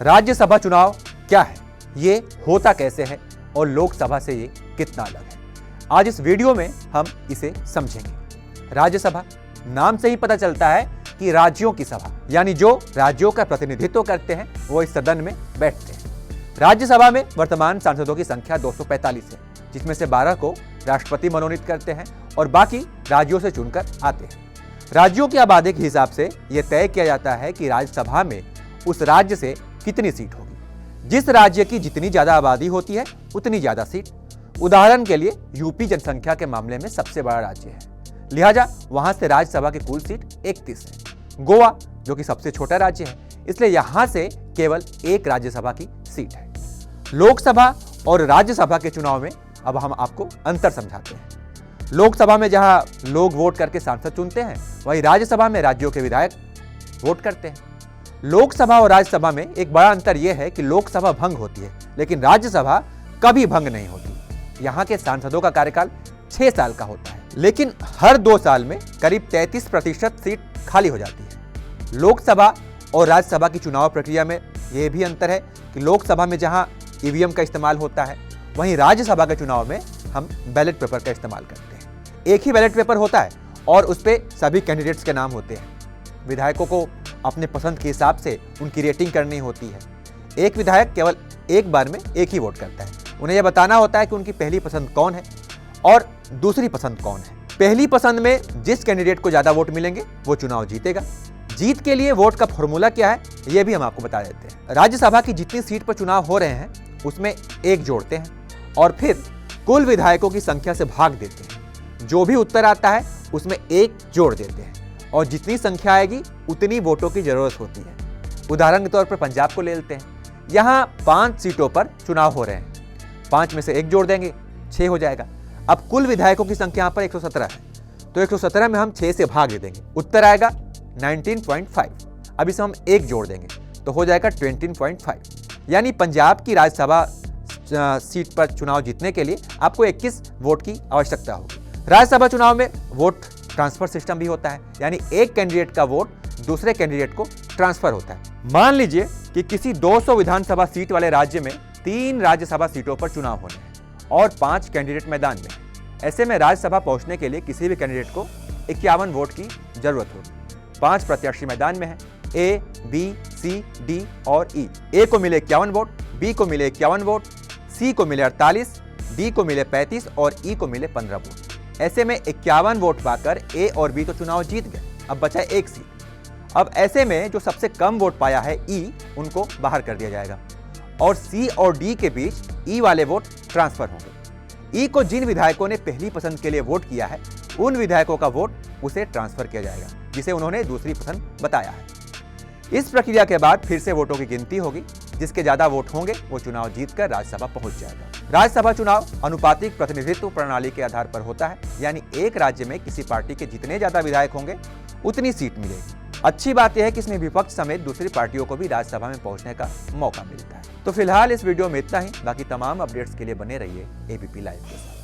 राज्यसभा चुनाव क्या है, ये होता कैसे है और लोकसभा से ये कितना अलग है, आज इस वीडियो में हम इसे समझेंगे। राज्यसभा, नाम से ही पता चलता है कि राज्यों की सभा, यानी जो राज्यों का प्रतिनिधित्व करते हैं वो इस सदन में बैठते हैं। राज्यसभा में वर्तमान सांसदों की संख्या 245 है, जिसमें से 12 को राष्ट्रपति मनोनीत करते हैं और बाकी राज्यों से चुनकर आते हैं। राज्यों की आबादी के हिसाब से यह तय किया जाता है कि राज्यसभा में उस राज्य से कितनी सीट होगी। जिस राज्य की जितनी ज्यादा आबादी होती है उतनी ज्यादा सीट। उदाहरण के लिए यूपी जनसंख्या के मामले में सबसे बड़ा राज्य है, लिहाजा वहां से राज्यसभा की कुल सीट 31 है। गोवा, जो कि सबसे छोटा राज्य है, इसलिए यहां से केवल एक राज्यसभा की सीट है। लोकसभा और राज्यसभा के चुनाव में अब हम आपको अंतर समझाते हैं। लोकसभा में जहां लोग वोट करके सांसद चुनते हैं, वहीं राज्यसभा में राज्यों के विधायक वोट करते हैं। लोकसभा और राज्यसभा में एक बड़ा अंतर यह है कि लोकसभा भंग होती है, लेकिन राज्यसभा कभी भंग नहीं होती। यहाँ के सांसदों का कार्यकाल 6 साल का होता है, लेकिन हर 2 साल में करीब 33% सीट खाली हो जाती है। लोकसभा और राज्यसभा की चुनाव प्रक्रिया में यह भी अंतर है कि लोकसभा में जहां ईवीएम का इस्तेमाल होता है, वहीं राज्यसभा के चुनाव में हम बैलेट पेपर का इस्तेमाल करते हैं। एक ही बैलेट पेपर होता है और उस पर सभी कैंडिडेट्स के नाम होते हैं। विधायकों को अपने पसंद के हिसाब से उनकी रेटिंग करनी होती है। एक विधायक केवल एक बार में एक ही वोट करता है। उन्हें यह बताना होता है कि उनकी पहली पसंद कौन है और दूसरी पसंद कौन है। पहली पसंद में जिस कैंडिडेट को ज्यादा वोट मिलेंगे वो चुनाव जीतेगा। जीत के लिए वोट का फॉर्मूला क्या है, यह भी हम आपको बता देते हैं। राज्यसभा की जितनी सीट पर चुनाव हो रहे हैं उसमें 1 जोड़ते हैं और फिर कुल विधायकों की संख्या से भाग देते हैं। जो भी उत्तर आता है उसमें 1 जोड़ देते हैं और जितनी संख्या आएगी उतनी वोटों की जरूरत होती है। उदाहरण के तौर पर पंजाब को ले लेते हैं। यहाँ 5 सीटों पर चुनाव हो रहे हैं। 5 में से 1 जोड़ देंगे, 6 हो जाएगा। अब कुल विधायकों की संख्या यहाँ पर 117 है, तो 117 में हम 6 से भाग दे देंगे, उत्तर आएगा 19.5। अब इसे हम 1 जोड़ देंगे तो हो जाएगा 20.5। यानी पंजाब की राज्यसभा सीट पर चुनाव जीतने के लिए आपको 21 वोट की आवश्यकता होगी। राज्यसभा चुनाव में वोट ट्रांसफर सिस्टम भी होता है, यानी एक कैंडिडेट का वोट दूसरे कैंडिडेट को ट्रांसफर होता है। मान लीजिए कि किसी 200 विधानसभा सीट वाले राज्य में 3 राज्यसभा सीटों पर चुनाव होने हैं और 5 कैंडिडेट मैदान में हैं। ऐसे में राज्यसभा पहुंचने के लिए किसी भी कैंडिडेट को 51 वोट की जरूरत होगी। 5 प्रत्याशी मैदान में हैं, ए, बी, सी, डी और ई। ए को मिले 51 वोट, बी को मिले 51 वोट, सी को मिले 48, डी को मिले 35 और ई को मिले 15 वोट। ऐसे में 51 वोट पाकर ए और बी तो चुनाव जीत गए, अब बचा 1 सीट। अब ऐसे में जो सबसे कम वोट पाया है ई, उनको बाहर कर दिया जाएगा और सी और डी के बीच ई वाले वोट ट्रांसफर होंगे। ई को जिन विधायकों ने पहली पसंद के लिए वोट किया है, उन विधायकों का वोट उसे ट्रांसफर किया जाएगा जिसे उन्होंने दूसरी पसंद बताया है। इस प्रक्रिया के बाद फिर से वोटों की गिनती होगी। जिसके ज्यादा वोट होंगे वो चुनाव जीतकर राज्यसभा पहुंच जाएगा। राज्यसभा चुनाव अनुपातिक प्रतिनिधित्व प्रणाली के आधार पर होता है, यानी एक राज्य में किसी पार्टी के जितने ज्यादा विधायक होंगे उतनी सीट मिलेगी। अच्छी बात यह है कि इसमें विपक्ष समेत दूसरी पार्टियों को भी राज्यसभा में पहुंचने का मौका मिलता है। तो फिलहाल इस वीडियो में इतना ही। बाकी तमाम अपडेट्स के लिए बने रहिए एबीपी लाइव के साथ।